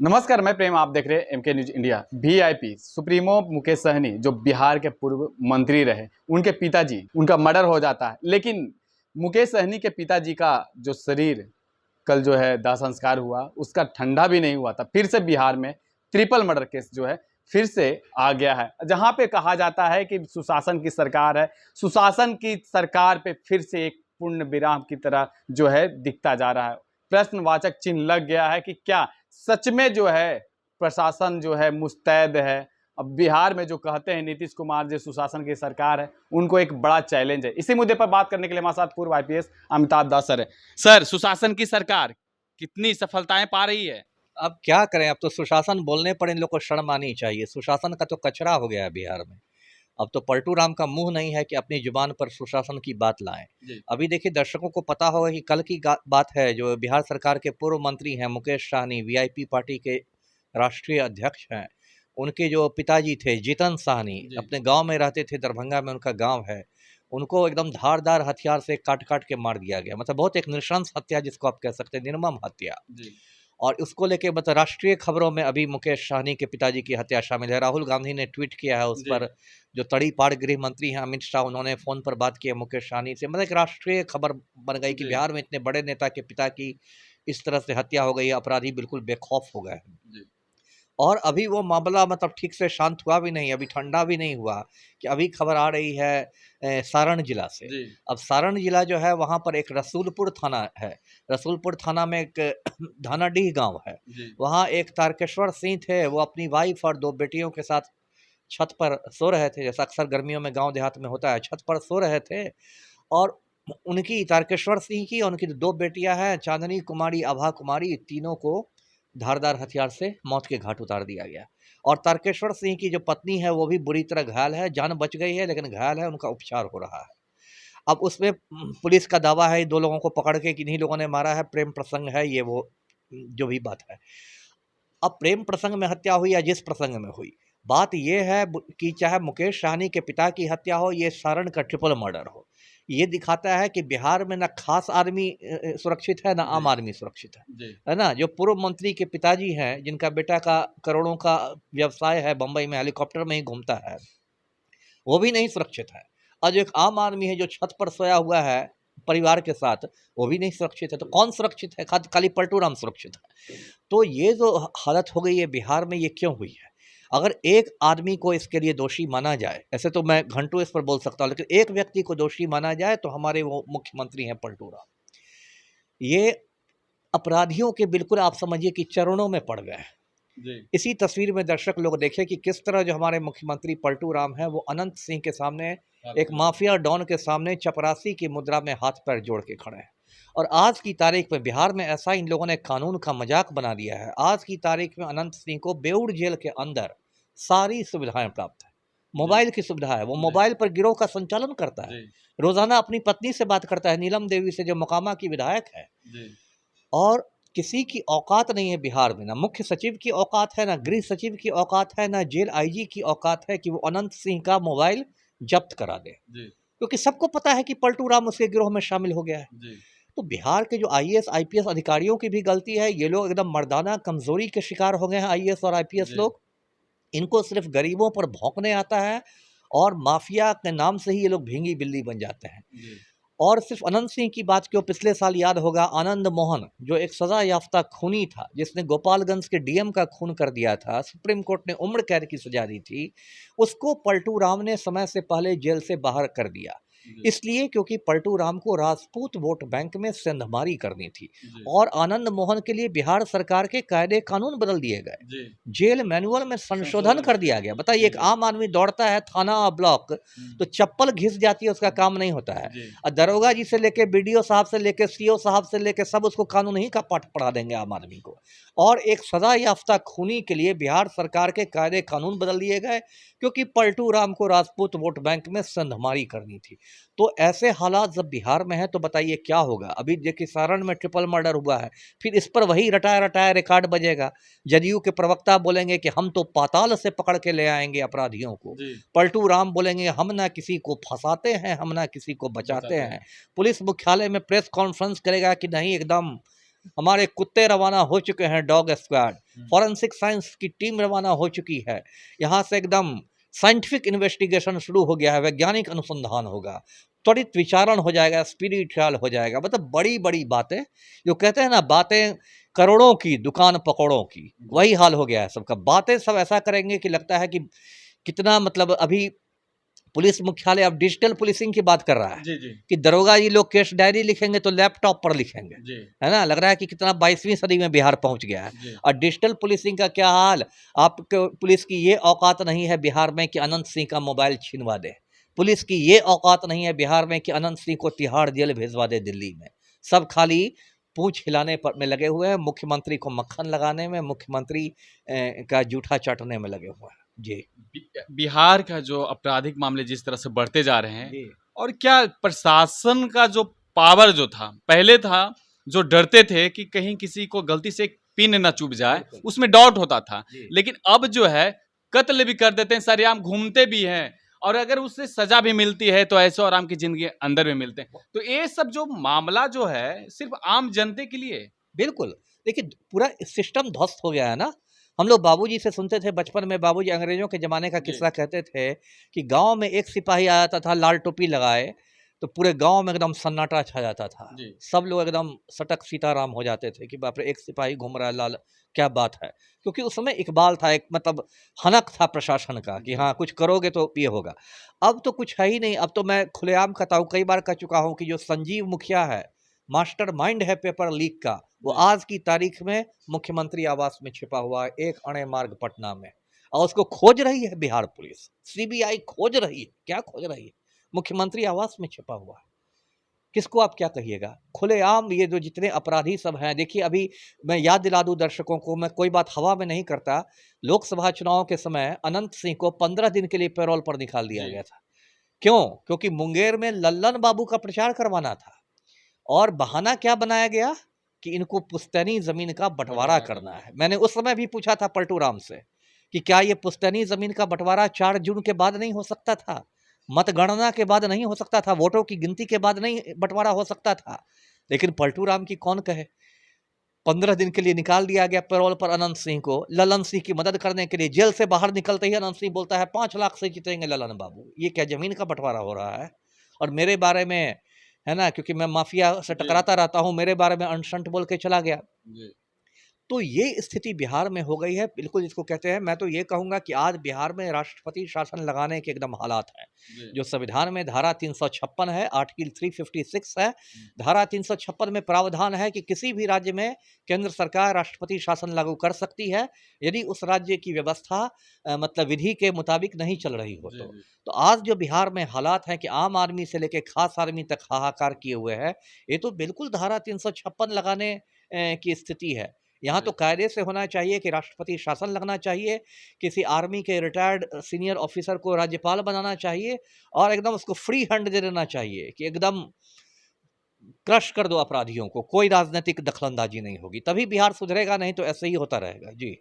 नमस्कार, मैं प्रेम। आप देख रहे हैं MK news India. VIP supremo Mukesh Sahani जो बिहार के पूर्व मंत्री रहे, उनके पिताजी, उनका मर्डर हो जाता है। लेकिन मुकेश सहनी के पिताजी का जो शरीर कल जो है दाह संस्कार हुआ, उसका ठंडा भी नहीं हुआ था। फिर से बिहार में ट्रिपल मर्डर केस जो है फिर से आ गया है, जहां पे कहा जाता है कि सुशासन की सरकार है। सुशासन की सरकार पे फिर से एक पूर्ण विराम की तरह जो है दिखता जा रहा है। प्रश्नवाचक चिन्ह लग गया है कि क्या सच में जो है प्रशासन जो है मुस्तैद है। अब बिहार में जो कहते हैं नीतीश कुमार जो सुशासन की सरकार है, उनको एक बड़ा चैलेंज है। इसी मुद्दे पर बात करने के लिए हमारे साथ पूर्व आईपीएस अमिताभ दास सर है। सर, सुशासन की सरकार कितनी सफलताएं पा रही है? अब क्या करें, अब तो सुशासन बोलने पर इन लोग को शर्म आनी चाहिए। सुशासन का तो कचरा हो गया है बिहार में। अब तो पलटू राम का मुंह नहीं है कि अपनी जुबान पर सुशासन की बात लाएं। अभी देखिए, दर्शकों को पता होगा कि कल की बात है, जो बिहार सरकार के पूर्व मंत्री हैं मुकेश सहनी, वीआईपी पार्टी के राष्ट्रीय अध्यक्ष हैं। उनके जो पिताजी थे जीतन सहनी, अपने गांव में रहते थे, दरभंगा में उनका गांव है। उनको एकदम धारदार हथियार से काट काट के मार दिया गया। मतलब बहुत एक नृशंस हत्या, जिसको आप कह सकते हैं निर्मम हत्या। और उसको लेके मतलब राष्ट्रीय खबरों में अभी मुकेश सहनी के पिताजी की हत्या शामिल है। राहुल गांधी ने ट्वीट किया है उस पर। जो तड़ीपार गृह मंत्री हैं अमित शाह, उन्होंने फोन पर बात की है मुकेश सहनी से। मतलब एक राष्ट्रीय खबर बन गई कि बिहार में इतने बड़े नेता के पिता की इस तरह से हत्या हो गई है। अपराधी बिल्कुल बेखौफ हो गए हैं। और अभी वो मामला मतलब ठीक से शांत हुआ भी नहीं, अभी ठंडा भी नहीं हुआ कि अभी खबर आ रही है सारण जिला से। अब सारण जिला जो है, वहाँ पर एक रसूलपुर थाना है। रसूलपुर थाना में एक धानाडीह गांव है। वहाँ एक तारकेश्वर सिंह थे, वो अपनी वाइफ और दो बेटियों के साथ छत पर सो रहे थे। जैसा अक्सर गर्मियों में गांव देहात में होता है, छत पर सो रहे थे। और उनकी, तारकेश्वर सिंह की, उनकी दो बेटियां हैं, चांदनी कुमारी, आभा कुमारी, तीनों को धारदार हथियार से मौत के घाट उतार दिया गया। और तारकेश्वर सिंह की जो पत्नी है वो भी बुरी तरह घायल है, जान बच गई है लेकिन घायल है, उनका उपचार हो रहा है। अब उसमें पुलिस का दावा है दो लोगों को पकड़ के कि इन्हीं लोगों ने मारा है, प्रेम प्रसंग है ये, वो जो भी बात है। अब प्रेम प्रसंग में हत्या हुई या जिस प्रसंग में हुई, बात यह है कि चाहे मुकेश सहनी के पिता की हत्या हो, ये सारण का ट्रिपल मर्डर हो, ये दिखाता है कि बिहार में ना खास आदमी सुरक्षित है, ना आम आदमी सुरक्षित है ना। जो पूर्व मंत्री के पिताजी हैं, जिनका बेटा का करोड़ों का व्यवसाय है, बंबई में हेलीकॉप्टर में ही घूमता है, वो भी नहीं सुरक्षित है। और जो एक आम आदमी है जो छत पर सोया हुआ है परिवार के साथ, वो भी नहीं सुरक्षित है। तो कौन सुरक्षित है? खाली पलटू राम सुरक्षित है। तो ये जो हालत हो गई है बिहार में, ये क्यों हुई है? अगर एक आदमी को इसके लिए दोषी माना जाए, ऐसे तो मैं घंटों इस पर बोल सकता हूँ, लेकिन एक व्यक्ति को दोषी माना जाए तो हमारे वो मुख्यमंत्री हैं पलटू राम। ये अपराधियों के बिल्कुल आप समझिए कि चरणों में पड़ गए हैं। इसी तस्वीर में दर्शक लोग देखें कि किस तरह जो हमारे मुख्यमंत्री पलटू राम है, वो अनंत सिंह के सामने, एक माफिया डॉन के सामने चपरासी की मुद्रा में हाथ पैर जोड़ के खड़े हैं। और आज की तारीख में बिहार में ऐसा इन लोगों ने कानून का मजाक बना दिया है। आज की तारीख में अनंत सिंह को बेऊर जेल के अंदर सारी सुविधाएं प्राप्त है। मोबाइल की सुविधा है, वो मोबाइल पर गिरोह का संचालन करता है, रोजाना अपनी पत्नी से बात करता है, नीलम देवी से, जो मोकामा की विधायक है। और किसी की औकात नहीं है बिहार में, ना मुख्य सचिव की औकात है, ना गृह सचिव की औकात है, ना जेल आईजी की औकात है कि वो अनंत सिंह का मोबाइल जब्त करा दे, क्योंकि सबको पता है कि पलटू राम उसके गिरोह में शामिल हो गया है। तो बिहार के जो आईएएस आईपीएस अधिकारियों की भी गलती है। ये लोग एकदम मर्दाना कमजोरी के शिकार हो गए हैं, आईएएस और आईपीएस लोग। इनको सिर्फ गरीबों पर भौंकने आता है और माफिया के नाम से ही ये लोग भींगी बिल्ली बन जाते हैं। और सिर्फ अनंत सिंह की बात क्यों, पिछले साल याद होगा आनंद मोहन, जो एक सजा याफ्ता खूनी था, जिसने गोपालगंज के डीएम का खून कर दिया था, सुप्रीम कोर्ट ने उम्र कैद की सजा दी थी, उसको पलटू राम ने समय से पहले जेल से बाहर कर दिया। इसलिए क्योंकि पलटू राम को राजपूत वोट बैंक में सेंधमारी करनी थी। और आनंद मोहन के लिए बिहार सरकार के कायदे कानून बदल दिए गए, जेल मैनुअल में संशोधन कर दिया गया। बताइए, एक आम आदमी दौड़ता है थाना और ब्लॉक, तो चप्पल घिस जाती है, उसका काम नहीं होता है। और दरोगा जी से लेके बीडीओ साहब से लेके सीओ साहब से लेके सब उसको कानून ही का पाठ पढ़ा देंगे आम आदमी को। और एक सजा याफ्ता खूनी के लिए बिहार सरकार के कायदे कानून बदल दिए गए, क्योंकि पलटू राम को राजपूत वोट बैंक में संधमारी करनी थी। तो ऐसे हालात जब बिहार में है तो बताइए क्या होगा। अभी देखिए, सारण में ट्रिपल मर्डर हुआ है, फिर इस पर वही रटाया रटाया रिकॉर्ड बजेगा। जदयू के प्रवक्ता बोलेंगे कि हम तो पाताल से पकड़ के ले आएंगे अपराधियों को। पलटू राम बोलेंगे हम ना किसी को फंसाते हैं, हम ना किसी को बचाते हैं। पुलिस मुख्यालय में प्रेस कॉन्फ्रेंस करेगा कि नहीं, एकदम हमारे कुत्ते रवाना हो चुके हैं, डॉग स्क्वाड, फॉरेंसिक साइंस की टीम रवाना हो चुकी है, यहाँ से एकदम साइंटिफिक इन्वेस्टिगेशन शुरू हो गया है, वैज्ञानिक अनुसंधान होगा, त्वरित विचारण हो जाएगा, स्पीडी ट्रायल हो जाएगा। मतलब बड़ी बड़ी बातें, जो कहते हैं ना, बातें करोड़ों की, दुकान पकौड़ों की, वही हाल हो गया है सबका। बातें सब ऐसा करेंगे कि लगता है कि कितना, मतलब अभी पुलिस मुख्यालय अब डिजिटल पुलिसिंग की बात कर रहा है जी जी कि दरोगा जी लोग केस डायरी लिखेंगे तो लैपटॉप पर लिखेंगे, जी है ना। लग रहा है कि कितना 22वीं सदी में बिहार पहुंच गया है। जी और डिजिटल पुलिसिंग का क्या हाल, आपको पुलिस की ये औकात नहीं है बिहार में कि अनंत सिंह का मोबाइल छीनवा दे, पुलिस की ये औकात नहीं है बिहार में कि अनंत सिंह को तिहाड़ जेल भेजवा दे दिल्ली में। सब खाली पूंछ हिलाने पर में लगे हुए हैं, मुख्यमंत्री को मक्खन लगाने में, मुख्यमंत्री का जूठा चाटने में लगे हुए हैं। जी बिहार का जो आपराधिक मामले जिस तरह से बढ़ते जा रहे हैं, जी और क्या प्रशासन का जो पावर जो था पहले था, जो डरते थे कि कहीं किसी को गलती से एक पिन न चुभ जाए, बिल्कुल। उसमें डाउट होता था। जी। लेकिन अब जो है कत्ल भी कर देते हैं, सरेआम घूमते भी हैं, और अगर उससे सजा भी मिलती है तो ऐशो आराम की जिंदगी अंदर भी मिलते हैं। तो ये सब जो मामला जो है सिर्फ आम जनते के लिए। बिल्कुल। देखिए, पूरा सिस्टम ध्वस्त हो गया है ना। हम लोग बाबूजी से सुनते थे बचपन में, बाबूजी अंग्रेजों के ज़माने का जी। किस्सा कहते थे कि गाँव में एक सिपाही आ जाता था लाल टोपी लगाए, तो पूरे गाँव में एकदम सन्नाटा छा जाता था। जी। सब लोग एकदम सटक सीताराम हो जाते थे कि बाप रे, एक सिपाही घूम रहा है लाल, क्या बात है। क्योंकि उस समय इकबाल था, एक मतलब हनक था प्रशासन का कि जी। हाँ, कुछ करोगे तो ये होगा। अब तो कुछ है ही नहीं। अब तो मैं खुलेआम कहता हूँ, कई बार कह चुका हूँ कि जो संजीव मुखिया है, मास्टरमाइंड है पेपर लीक का, वो जी। आज की तारीख में मुख्यमंत्री आवास में छिपा हुआ है, एक अणे मार्ग पटना में, और उसको खोज रही है बिहार पुलिस, सीबीआई खोज रही है। क्या खोज रही है? मुख्यमंत्री आवास में छिपा हुआ है। किसको आप क्या कहिएगा? खुलेआम ये जो जितने अपराधी सब हैं, देखिए अभी मैं याद दिला दूं दर्शकों को, मैं कोई बात हवा में नहीं करता। लोकसभा चुनाव के समय अनंत सिंह को 15 दिन के लिए पैरोल पर निकाल दिया जी। गया था। क्यों? क्योंकि मुंगेर में लल्लन बाबू का प्रचार करवाना था, और बहाना क्या बनाया गया कि इनको पुश्तैनी जमीन का बंटवारा करना है। मैंने उस समय भी पूछा था पलटू राम से कि क्या ये पुश्तैनी जमीन का बंटवारा 4 जून के बाद नहीं हो सकता था? मतगणना के बाद नहीं हो सकता था? वोटों की गिनती के बाद नहीं बंटवारा हो सकता था? लेकिन पलटू राम की कौन कहे। 15 दिन के लिए निकाल दिया गया पैरोल पर अनंत सिंह को, ललन सिंह की मदद करने के लिए। जेल से बाहर निकलते ही अनंत सिंह बोलता है 5 लाख से जीतेंगे ललन बाबू। ये क्या जमीन का बंटवारा हो रहा है? और मेरे बारे में, है ना, क्योंकि मैं माफिया से जी। टकराता रहता हूँ, मेरे बारे में अनशंट बोल के चला गया। जी। तो ये स्थिति बिहार में हो गई है, बिल्कुल जिसको कहते हैं। मैं तो ये कहूँगा कि आज बिहार में राष्ट्रपति शासन लगाने के एकदम हालात हैं। जी। जो संविधान में धारा 356 है, आर्टिकल 356 है। धारा 356 में प्रावधान है कि किसी भी राज्य में केंद्र सरकार राष्ट्रपति शासन लागू कर सकती है, यदि उस राज्य की व्यवस्था मतलब विधि के मुताबिक नहीं चल रही हो जी। तो। जी। तो आज जो बिहार में हालात हैं कि आम आदमी से लेकर खास आदमी तक हाहाकार किए हुए हैं, ये तो बिल्कुल धारा 356 लगाने की स्थिति है। यहाँ तो जी। कायदे से होना चाहिए कि राष्ट्रपति शासन लगना चाहिए, किसी आर्मी के रिटायर्ड सीनियर ऑफिसर को राज्यपाल बनाना चाहिए, और एकदम उसको फ्री हैंड दे देना चाहिए कि एकदम क्रश कर दो अपराधियों को, कोई राजनीतिक दखलंदाजी नहीं होगी, तभी बिहार सुधरेगा, नहीं तो ऐसे ही होता रहेगा। जी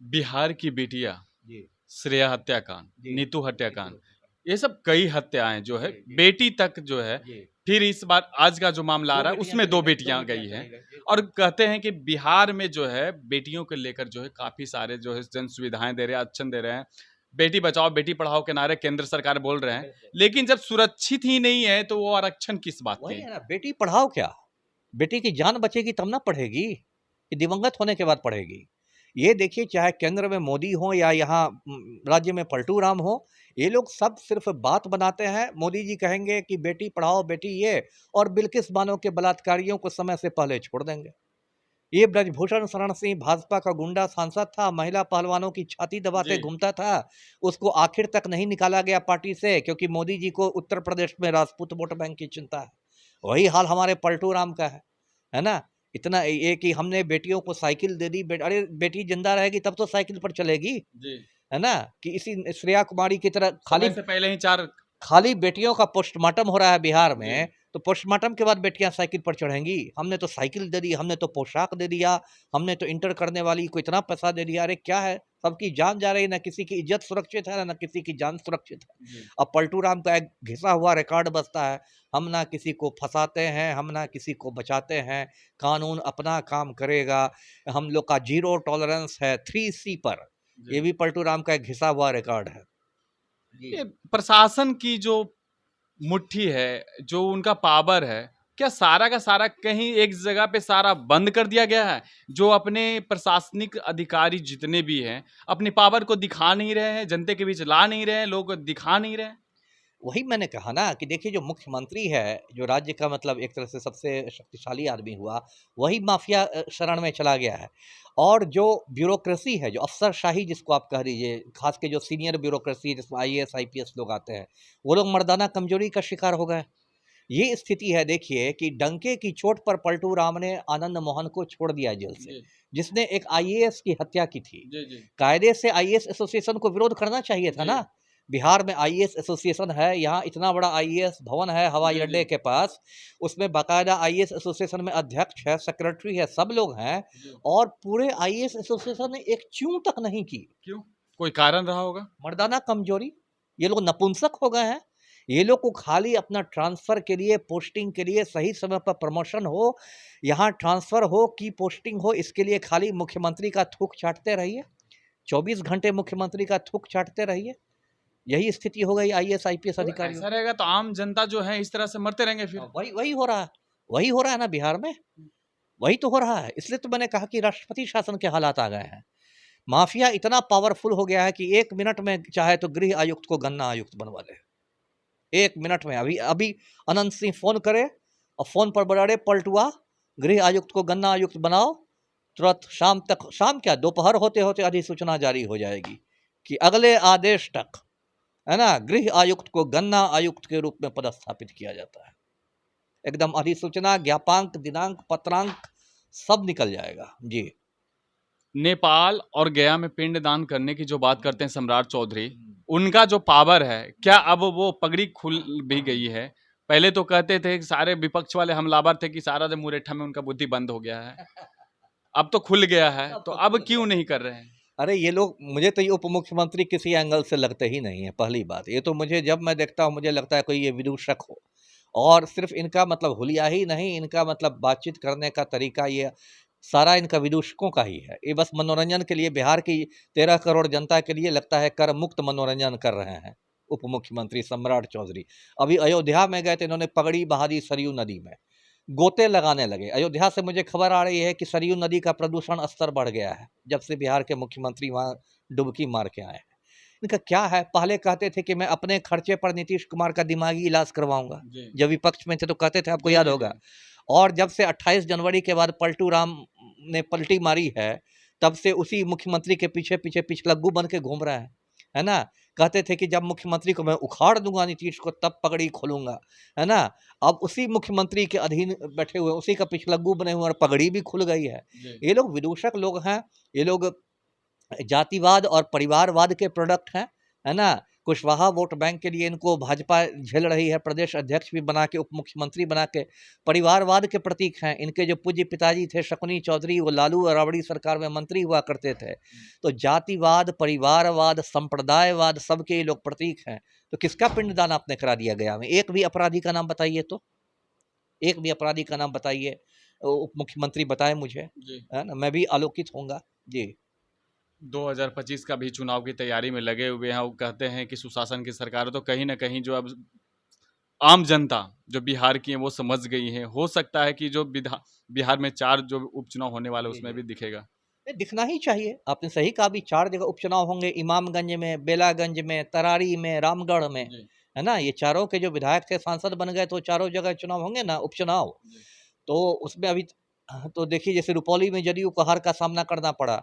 बिहार की बेटियां, जी श्रेया हत्याकांड, जी नीतू हत्याकांड, ये सब कई हत्याएं जो है, जी, जी। बेटी तक जो है। जी फिर इस बार आज का जो मामला आ रहा है उसमें 2 बेटियां गई हैं, और कहते हैं कि बिहार में जो है बेटियों को लेकर जो है काफी सारे जो है जन सुविधाएं दे रहे हैं, आरक्षण दे रहे हैं, बेटी बचाओ बेटी पढ़ाओ के नारे केंद्र सरकार बोल रहे हैं। लेकिन जब सुरक्षित ही नहीं है तो वो आरक्षण किस बात वही के? है ना, बेटी पढ़ाओ क्या, बेटी की जान बचेगी तब ना पढ़ेगी, कि दिवंगत होने के बाद पढ़ेगी। ये देखिए, चाहे केंद्र में मोदी हो या यहाँ राज्य में पलटू राम हो, ये लोग सब सिर्फ बात बनाते हैं। मोदी जी कहेंगे कि बेटी पढ़ाओ बेटी ये, और बिल्किस बानो के बलात्कारियों को समय से पहले छोड़ देंगे। ये ब्रजभूषण शरण सिंह भाजपा का गुंडा सांसद था, महिला पहलवानों की छाती दबाते जी। घूमता था, उसको आखिर तक नहीं निकाला गया पार्टी से, क्योंकि मोदी जी को उत्तर प्रदेश में राजपूत वोट बैंक की चिंता है। वही हाल हमारे पलटू राम का है ना। इतना ये कि हमने बेटियों को साइकिल दे दी, अरे बेटी जिंदा रहेगी तब तो साइकिल पर चलेगी, जी। है ना। कि इसी श्रेया कुमारी की तरह समय से पहले ही 4। खाली बेटियों का पोस्टमार्टम हो रहा है बिहार जी। में, तो पोस्टमार्टम के बाद बेटियां साइकिल पर चढ़ेंगी? हमने तो साइकिल दे दी, हमने तो पोशाक दे दिया, हमने तो इंटर करने वाली को इतना पैसा दे दिया। अरे क्या है, सबकी जान जा रही है, ना किसी की इज्जत सुरक्षित है, ना किसी की जान सुरक्षित है। अब पलटू राम का एक घिसा हुआ रिकॉर्ड बसता है, हम ना किसी को फंसाते हैं, हम ना किसी को बचाते हैं, कानून अपना काम करेगा, हम लोग का जीरो टॉलरेंस है 3C पर। ये भी पलटू राम का एक घिसा हुआ रिकॉर्ड है। ये प्रशासन की जो मुट्ठी है, जो उनका पावर है, क्या सारा का सारा कहीं एक जगह पे सारा बंद कर दिया गया है? जो अपने प्रशासनिक अधिकारी जितने भी हैं अपनी पावर को दिखा नहीं रहे हैं, जनता के बीच ला नहीं रहे हैं, लोगों को दिखा नहीं रहे हैं। वही मैंने कहा ना कि देखिए, जो मुख्यमंत्री है, जो राज्य का मतलब एक तरह से सबसे शक्तिशाली आदमी हुआ, वही माफिया शरण में चला गया है। और जो ब्यूरोक्रेसी है, जो अफसरशाही जिसको आप कह दीजिए, खास के जो सीनियर ब्यूरोक्रेसी जिसमें IAS IPS लोग आते हैं, वो लोग मर्दाना कमजोरी का शिकार हो गए। ये स्थिति है, देखिए कि डंके की चोट पर पलटू राम ने आनंद मोहन को छोड़ दिया जेल से, जिसने एक IAS की हत्या की थी। कायदे से IAS एसोसिएशन को विरोध करना चाहिए था ना। बिहार में IAS एसोसिएशन है, यहाँ इतना बड़ा IAS भवन है हवाई अड्डे के पास, उसमें बाकायदा IAS एसोसिएशन में अध्यक्ष है, सेक्रेटरी है, सब लोग हैं, और पूरे IAS एसोसिएशन ने एक च्यूं तक नहीं की। क्यों? कोई कारण रहा होगा? मर्दाना कमजोरी। ये लोग नपुंसक हो गए हैं। ये लोग को खाली अपना ट्रांसफर के लिए, पोस्टिंग के लिए, सही समय पर प्रमोशन हो, यहाँ ट्रांसफर हो की पोस्टिंग हो, इसके लिए खाली मुख्यमंत्री का थूक चाटते रहिए, 24 घंटे मुख्यमंत्री का थूक चाटते रहिए। यही स्थिति हो गई IAS IPS तो अधिकारियों। ऐसा रहेगा तो आम जनता जो है इस तरह से मरते रहेंगे फिर। वही वही हो रहा है, वही हो रहा है ना बिहार में, वही तो हो रहा है। इसलिए तो मैंने कहा कि राष्ट्रपति शासन के हालात आ गए हैं। माफिया इतना पावरफुल हो गया है कि 1 मिनट में चाहे तो गृह आयुक्त को गन्ना आयुक्त बनवा दे। 1 मिनट में। अभी अभी अनंत सिंह फोन करे और फोन पर बड़ा पलटुआ गृह आयुक्त को गन्ना आयुक्त बनाओ, तुरंत शाम तक, शाम क्या दोपहर होते होते अधिसूचना जारी हो जाएगी कि अगले आदेश तक, है ना, गृह आयुक्त को गन्ना आयुक्त के रूप में पदस्थापित किया जाता है। एकदम अधिसूचना, ज्ञापांक, दिनांक, पत्रांक सब निकल जाएगा जी। नेपाल और गया में पिंडदान करने की जो बात करते हैं सम्राट चौधरी, उनका जो पावर है, क्या अब वो पगड़ी खुल भी गई है? पहले तो कहते थे कि सारे विपक्ष वाले हमलावर थे कि सारा जब मुरेठा में उनका बुद्धि बंद हो गया है, अब तो खुल गया है, तो अब क्यों नहीं कर रहे हैं? अरे ये लोग, मुझे तो ये उप मुख्यमंत्री किसी एंगल से लगते ही नहीं है। पहली बात ये तो मुझे, जब मैं देखता हूँ मुझे लगता है कोई ये विदूषक हो, और सिर्फ इनका मतलब हुलिया ही नहीं, इनका मतलब बातचीत करने का तरीका, ये सारा इनका विदूषकों का ही है। ये बस मनोरंजन के लिए, बिहार की 13 करोड़ जनता के लिए लगता है कर मुक्त मनोरंजन कर रहे हैं उप मुख्यमंत्री सम्राट चौधरी। अभी अयोध्या में गए थे, इन्होंने पगड़ी बहा दी सरयू नदी में, गोते लगाने लगे। अयोध्या से मुझे खबर आ रही है कि सरयू नदी का प्रदूषण स्तर बढ़ गया है जब से बिहार के मुख्यमंत्री वहाँ डुबकी मार के आए हैं। इनका क्या है, पहले कहते थे कि मैं अपने खर्चे पर नीतीश कुमार का दिमागी इलाज करवाऊंगा, जब विपक्ष में थे तो कहते थे, आपको याद होगा। और जब से 28 जनवरी के बाद पलटू राम ने पलटी मारी है, तब से उसी मुख्यमंत्री के पीछे पीछे पिछलग्गू बन के घूम रहा है ना। कहते थे कि जब मुख्यमंत्री को मैं उखाड़ दूंगा नीतीश को, तब पगड़ी खोलूंगा, है ना। अब उसी मुख्यमंत्री के अधीन बैठे हुए, उसी का पिछलग्गू बने हुए, और पगड़ी भी खुल गई है। ये लोग विदूषक लोग हैं, ये लोग जातिवाद और परिवारवाद के प्रोडक्ट हैं, है ना। कुशवाहा वोट बैंक के लिए इनको भाजपा झेल रही है, प्रदेश अध्यक्ष भी बना के, उप मुख्यमंत्री बना के। परिवारवाद के प्रतीक हैं इनके जो पूज्य पिताजी थे शकुनी चौधरी, वो लालू और राबड़ी सरकार में मंत्री हुआ करते थे। तो जातिवाद, परिवारवाद, संप्रदायवाद, सबके ये लोग प्रतीक हैं। तो किसका पिंडदान आपने करा दिया गया में? एक भी अपराधी का नाम बताइए, तो एक भी अपराधी का नाम बताइए, उप मुख्यमंत्री बताए मुझे, है ना, मैं भी आलोकित होऊंगा जी। 2025 का भी चुनाव की तैयारी में लगे हुए हैं, वो कहते हैं कि सुशासन की सरकार है, तो कहीं ना कहीं जो अब आम जनता जो बिहार की है वो समझ गई है। हो सकता है कि जो बिहार में 4 जो उपचुनाव होने वाले उसमें भी दिखेगा। दिखना ही चाहिए। आपने सही कहा, भी 4 जगह उपचुनाव होंगे, इमामगंज में, बेलागंज में, तरारी में, रामगढ़ में, है ना। ये चारों के जो विधायक थे सांसद बन गए, तो चारों जगह चुनाव होंगे ना, उपचुनाव। तो उसमें अभी तो देखिए, जैसे रुपौली में जदयू को हार का सामना करना पड़ा,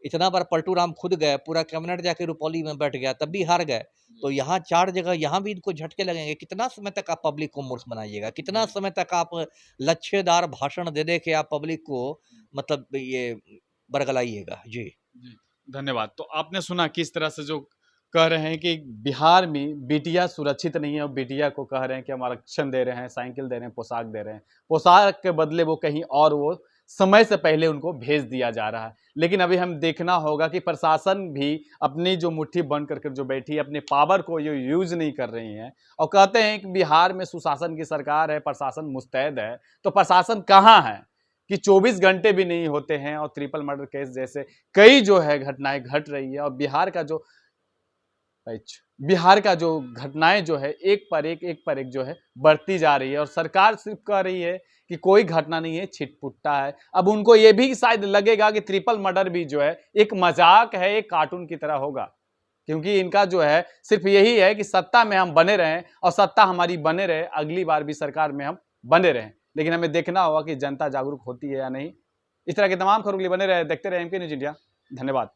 इतना बार पलटू राम खुद गए, पूरा कैबिनेट जाके रुपौली में बैठ गया, तब भी हार गए। तो यहाँ 4 जगह यहाँ भी इनको झटके लगेंगे। कितना समय तक आप पब्लिक को मूर्ख बनाइएगा, कितना समय तक आप लच्छेदार भाषण दे के आप पब्लिक को मतलब ये बरगलाइएगा जी। धन्यवाद। तो आपने सुना किस तरह से जो कह रहे हैं कि बिहार में बिटिया सुरक्षित नहीं है और बिटिया को कह रहे हैं कि हम आरक्षण दे रहे हैं, साइकिल दे रहे हैं, पोशाक दे रहे हैं। पोशाक के बदले वो कहीं और वो समय से पहले उनको भेज दिया जा रहा है। लेकिन अभी हम देखना होगा कि प्रशासन भी अपनी जो मुट्ठी बंद करके जो बैठी है, अपने पावर को जो यूज़ नहीं कर रही है और कहते हैं कि बिहार में सुशासन की सरकार है, प्रशासन मुस्तैद है। तो प्रशासन कहाँ है कि 24 घंटे भी नहीं होते हैं और ट्रिपल मर्डर केस जैसे कई जो है घटनाएँ घट रही है और बिहार का जो घटनाएं जो है एक पर एक जो है बढ़ती जा रही है और सरकार सिर्फ कह रही है कि कोई घटना नहीं है, छिटपुट्टा है। अब उनको ये भी शायद लगेगा कि ट्रिपल मर्डर भी जो है एक मजाक है, एक कार्टून की तरह होगा, क्योंकि इनका जो है सिर्फ यही है कि सत्ता में हम बने रहें और सत्ता हमारी बने रहे, अगली बार भी सरकार में हम बने रहें। लेकिन हमें देखना होगा कि जनता जागरूक होती है या नहीं। इस तरह के तमाम खबरों के लिए बने रहे, देखते रहे एमके न्यूज़ इंडिया। धन्यवाद।